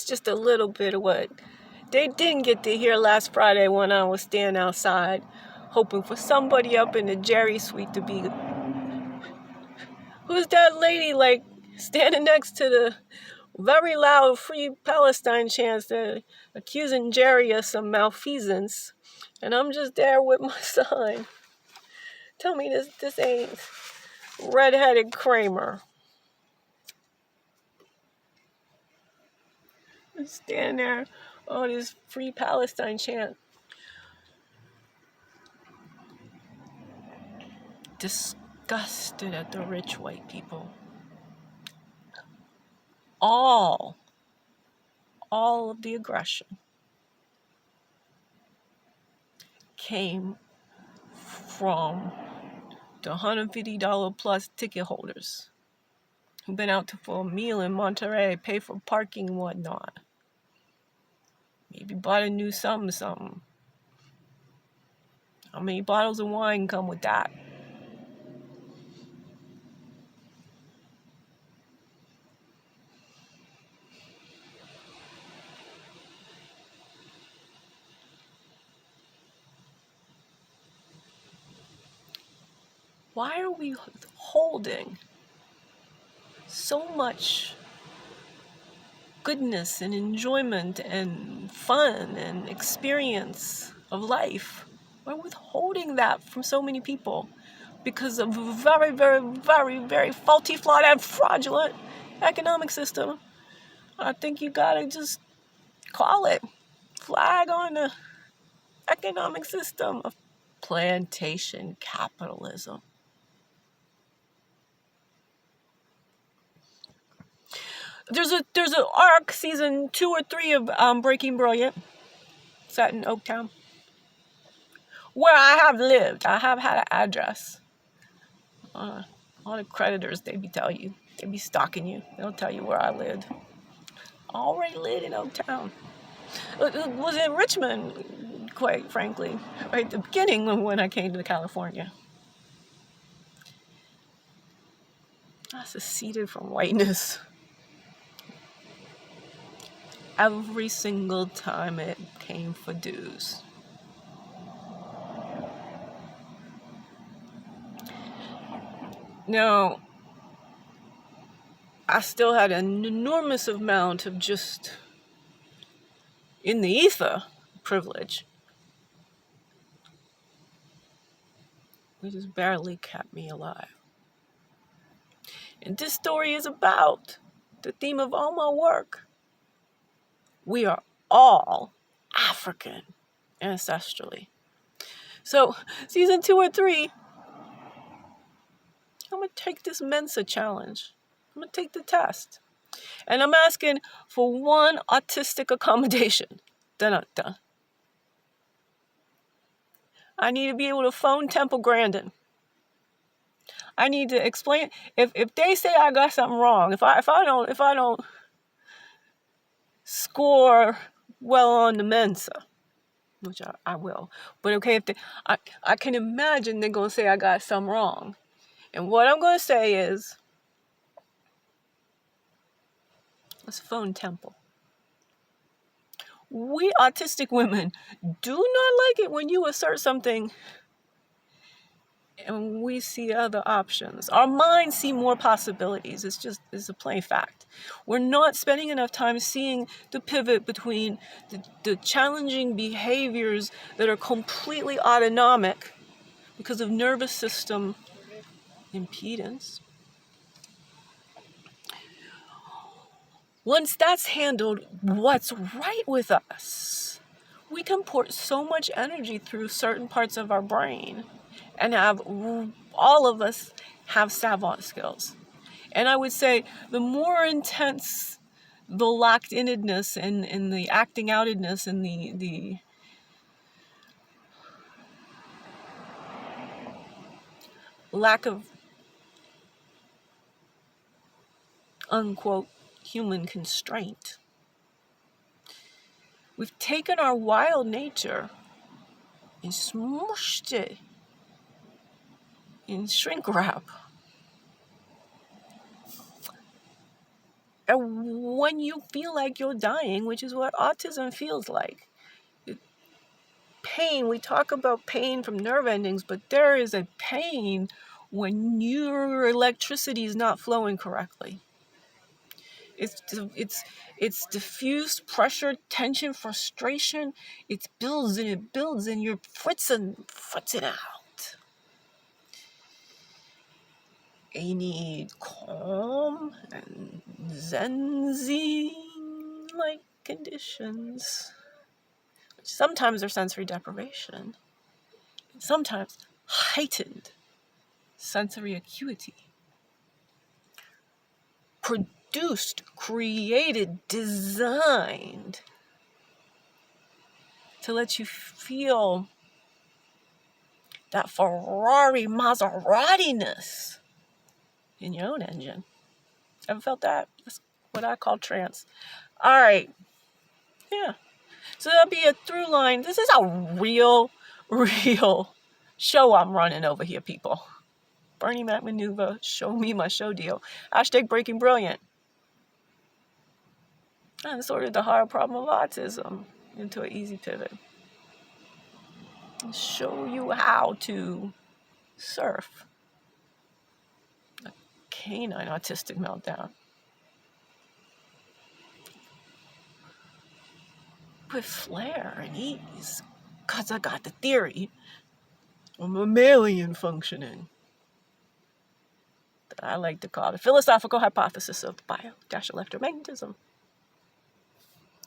It's just a little bit of what they didn't get to hear last Friday when I was standing outside hoping for somebody up in the Jerry suite to be... Who's that lady, like, standing next to the very loud Free Palestine chants, accusing Jerry of some malfeasance? And I'm just there with my sign. Tell me this ain't redheaded Kramer. Stand there, oh, this Free Palestine chant. Disgusted at the rich white people. All of the aggression came from the $150 plus ticket holders who've been out for a meal in Monterey, pay for parking and whatnot. Maybe bought a new something. How many bottles of wine come with that? Why are we holding so much goodness and enjoyment and fun and experience of life? We're withholding that from so many people because of a very, very, very, very faulty, flawed, and fraudulent economic system. I think you gotta just call it. Flag on the economic system of plantation capitalism. There's a arc, season 2 or 3 of Breaking Brilliant, set in Oaktown, where I have lived. I have had an address. All the creditors, they be stalking you. They'll tell you where I lived. I already lived in Oaktown. It was in Richmond, quite frankly, right at the beginning when I came to California. I seceded from whiteness. Every single time it came for dues. Now, I still had an enormous amount of just in the ether privilege, which just barely kept me alive. And this story is about the theme of all my work. We are all African ancestrally. So, season 2 or 3, I'm going to take this Mensa challenge. I'm going to take the test. And I'm asking for one autistic accommodation. Dun-dun-dun. I need to be able to phone Temple Grandin. I need to explain if they say I got something wrong, if I don't score well on the Mensa, which I will. But okay, if I can imagine they're gonna say I got something wrong. And what I'm gonna say is, let's phone Temple. We autistic women do not like it when you assert something and we see other options. Our minds see more possibilities. It's a plain fact. We're not spending enough time seeing the pivot between the challenging behaviors that are completely autonomic because of nervous system impedance. Once that's handled, what's right with us? We can port so much energy through certain parts of our brain and all of us have savant skills. And I would say the more intense the locked-innedness and the acting outedness and the lack of unquote human constraint. We've taken our wild nature and smushed it in shrink wrap. And when you feel like you're dying, which is what autism feels like, pain, we talk about pain from nerve endings, but there is a pain when your electricity is not flowing correctly. It's diffuse pressure, tension, frustration. It builds and you're fritzing out. You need calm and zen-like conditions. Sometimes they're sensory deprivation. Sometimes heightened sensory acuity. Produced, created, designed to let you feel that Ferrari Maserati-ness in your own engine. Ever felt that? That's what I call trance. All right. Yeah. So there'll be a through line. This is a real show I'm running over here, people. Bernie Mac maneuver. Show me my show deal. Hashtag Breaking Brilliant. And sort of the hard problem of autism into an easy pivot. Show you how to surf a canine autistic meltdown with flair and ease, because I got the theory of mammalian functioning that I like to call the philosophical hypothesis of bio-electromagnetism.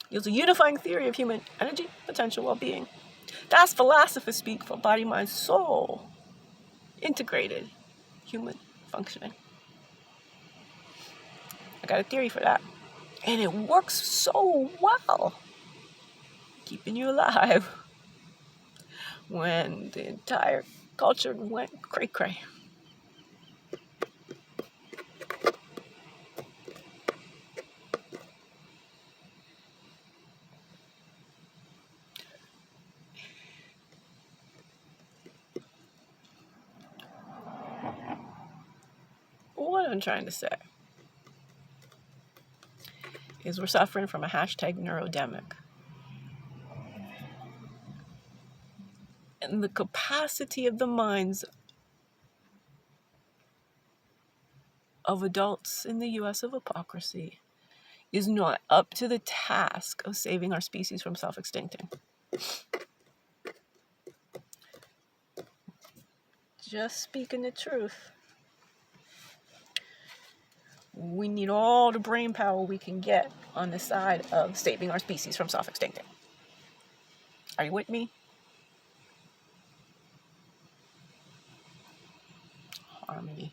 It's a unifying theory of human energy, potential, well-being. That's philosophy speak for body, mind, soul. Integrated human functioning. I got a theory for that. And it works so well, keeping you alive when the entire culture went cray-cray. What I'm trying to say is we're suffering from a hashtag neurodemic. And the capacity of the minds of adults in the US of hypocrisy is not up to the task of saving our species from self-extincting. Just speaking the truth. We need all the brain power we can get on the side of saving our species from self-extincting. Are you with me? Harmony.